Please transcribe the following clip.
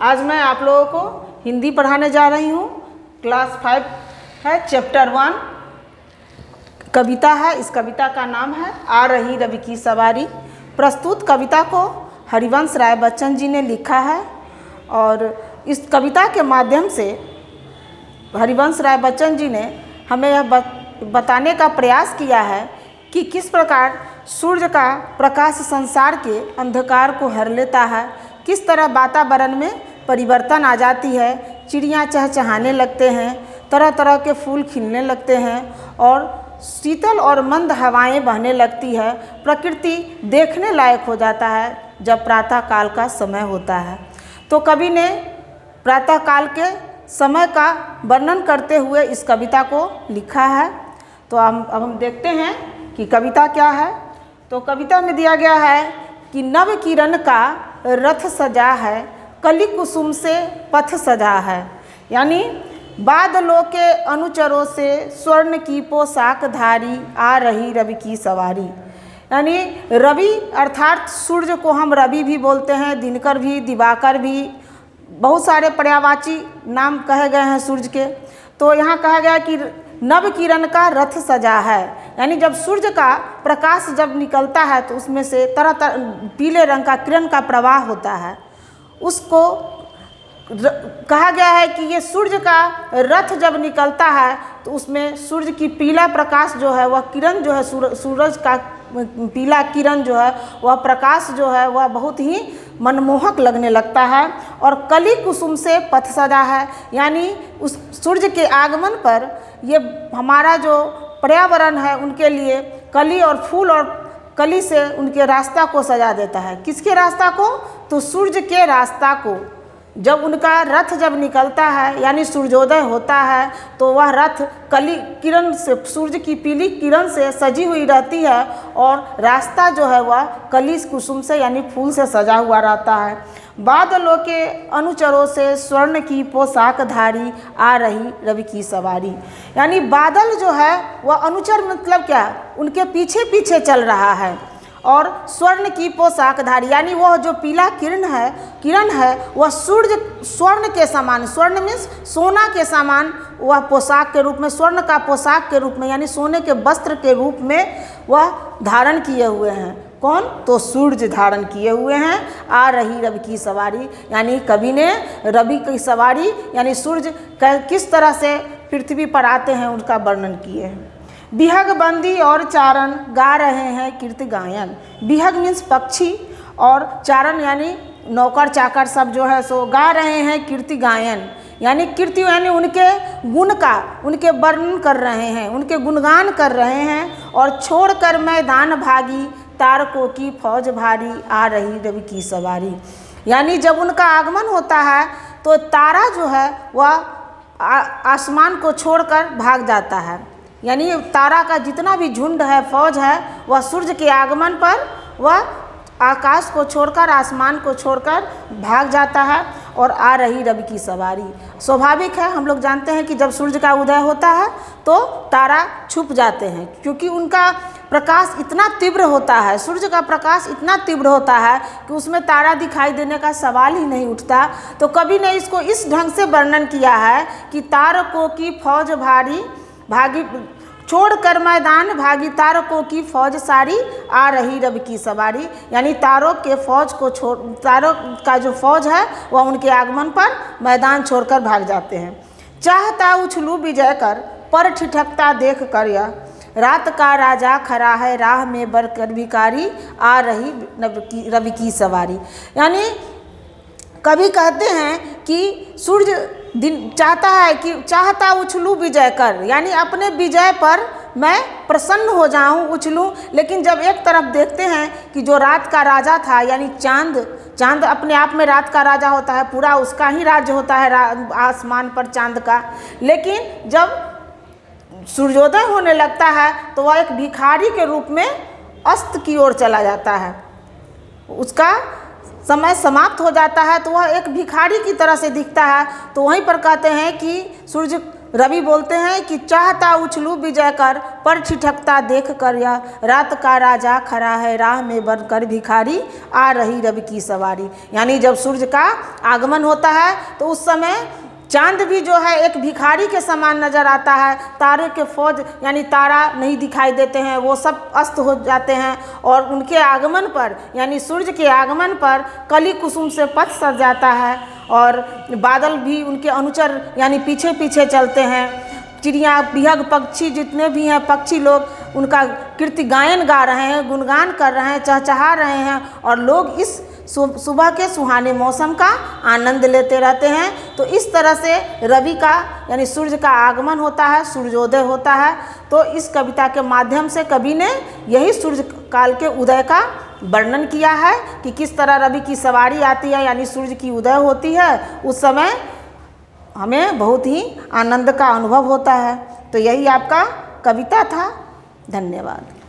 आज मैं आप लोगों को हिंदी पढ़ाने जा रही हूँ। क्लास 5 है, चैप्टर 1 कविता है। इस कविता का नाम है आ रही रवि की सवारी। प्रस्तुत कविता को हरिवंश राय बच्चन जी ने लिखा है और इस कविता के माध्यम से हरिवंश राय बच्चन जी ने हमें यह बताने का प्रयास किया है कि किस प्रकार सूर्य का प्रकाश संसार के अंधकार को हर लेता है, किस तरह वातावरण में परिवर्तन आ जाती है, चिड़ियाँ चहचहाने लगते हैं, तरह तरह के फूल खिलने लगते हैं और शीतल और मंद हवाएं बहने लगती है। प्रकृति देखने लायक हो जाता है जब प्रातः काल का समय होता है। तो कवि ने प्रातः काल के समय का वर्णन करते हुए इस कविता को लिखा है। तो अब हम देखते हैं कि कविता क्या है। तो कविता में दिया गया है कि नव किरण का रथ सजा है, कली कुसुम से पथ सजा है। यानी बादलों के अनुचरों से स्वर्ण की पोशाक धारी आ रही रवि की सवारी। यानी रवि अर्थात सूर्य को हम रवि भी बोलते हैं, दिनकर भी, दिवाकर भी, बहुत सारे पर्यायवाची नाम कहे गए हैं सूर्य के। तो यहाँ कहा गया कि नव किरण का रथ सजा है, यानी जब सूर्य का प्रकाश जब निकलता है तो उसमें से तरह तरह पीले रंग का किरण का प्रवाह होता है। उसको कहा गया है कि ये सूर्य का रथ जब निकलता है तो उसमें सूर्य की पीला प्रकाश जो है वह किरण जो है सूरज का पीला किरण जो है वह प्रकाश जो है वह बहुत ही मनमोहक लगने लगता है। और कली कुसुम से पथ सजा है, यानी उस सूर्य के आगमन पर ये हमारा जो पर्यावरण है उनके लिए कली और फूल और कली से उनके रास्ता को सजा देता है। किसके रास्ता को? तो सूर्य के रास्ता को। जब उनका रथ जब निकलता है यानी सूर्योदय होता है तो वह रथ कली किरण से, सूर्य की पीली किरण से सजी हुई रहती है और रास्ता जो है वह कली कुसुम से यानी फूल से सजा हुआ रहता है। बादलों के अनुचरों से स्वर्ण की पोशाक धारी आ रही रवि की सवारी। यानी बादल जो है वह अनुचर मतलब क्या? उनके पीछे पीछे चल रहा है। और स्वर्ण की पोशाक धारी यानी वह जो पीला किरण है वह सूर्य स्वर्ण के समान, स्वर्ण मीन्स सोना के समान, वह पोशाक के रूप में, स्वर्ण का पोशाक के रूप में यानी सोने के वस्त्र के रूप में वह धारण किए हुए हैं। कौन? तो सूर्य धारण किए हुए हैं। आ रही रवि की सवारी, यानी कवि ने रवि की सवारी यानी सूर्य किस तरह से पृथ्वी पर आते हैं उनका वर्णन किए हैं। बिहग बंदी और चारण गा रहे हैं कीर्ति गायन। बिहग मीन्स पक्षी और चारण यानी नौकर चाकर सब जो है सो गा रहे हैं कीर्ति गायन, यानी कीर्ति यानी उनके गुण का, उनके वर्णन कर रहे हैं, उनके गुणगान कर रहे हैं। और छोड़कर मैदान भागी तारकों की फौज भारी आ रही रवि की सवारी। यानी जब उनका आगमन होता है तो तारा जो है वह आसमान को छोड़कर भाग जाता है। यानी तारा का जितना भी झुंड है, फौज है, वह सूर्य के आगमन पर वह आकाश को छोड़कर, आसमान को छोड़कर भाग जाता है और आ रही रवि की सवारी। स्वाभाविक है, हम लोग जानते हैं कि जब सूर्य का उदय होता है तो तारा छुप जाते हैं क्योंकि उनका प्रकाश इतना तीव्र होता है, सूर्य का प्रकाश इतना तीव्र होता है कि उसमें तारा दिखाई देने का सवाल ही नहीं उठता। तो कवि ने इसको इस ढंग से वर्णन किया है कि तारकों की फौज भागी छोड़कर मैदान भागी तारकों की फौज सारी आ रही रवि की सवारी। यानी तारों के फौज को तारों का जो फौज है वह उनके आगमन पर मैदान छोड़कर भाग जाते हैं। चाहता उछलू विजय कर पर ठिठकता देख कर यह रात का राजा खड़ा है राह में बरकर भिखारी आ रही रवि की सवारी। यानी कवि कहते हैं कि सूर्य चाहता उछलूं विजय कर, यानी अपने विजय पर मैं प्रसन्न हो जाऊं, उछलूं। लेकिन जब एक तरफ देखते हैं कि जो रात का राजा था यानी चांद अपने आप में रात का राजा होता है, पूरा उसका ही राज्य होता है आसमान पर चांद का। लेकिन जब सूर्योदय होने लगता है तो वह एक भिखारी के रूप में अस्त की ओर चला जाता है, उसका समय समाप्त हो जाता है तो वह एक भिखारी की तरह से दिखता है। तो वहीं पर कहते हैं कि सूर्य रवि बोलते हैं कि चाहता उछलूं विजय कर, पर ठिठकता देख कर यह, रात का राजा खड़ा है राह में बनकर भिखारी, आ रही रवि की सवारी। यानी जब सूर्य का आगमन होता है तो उस समय चांद भी जो है एक भिखारी के समान नजर आता है। तारे के फौज यानी तारा नहीं दिखाई देते हैं, वो सब अस्त हो जाते हैं और उनके आगमन पर यानी सूर्य के आगमन पर कली कुसुम से पथ सज जाता है और बादल भी उनके अनुचर यानी पीछे पीछे चलते हैं। चिड़िया बिहग पक्षी जितने भी हैं पक्षी लोग उनका कीर्ति गायन गा रहे हैं, गुणगान कर रहे हैं, चहचहा रहे हैं और लोग इस सुबह के सुहाने मौसम का आनंद लेते रहते हैं। तो इस तरह से रवि का यानी सूर्य का आगमन होता है, सूर्योदय होता है। तो इस कविता के माध्यम से कवि ने यही सूर्य काल के उदय का वर्णन किया है कि किस तरह रवि की सवारी आती है यानी सूर्य की उदय होती है। उस समय हमें बहुत ही आनंद का अनुभव होता है। तो यही आपका कविता था। धन्यवाद।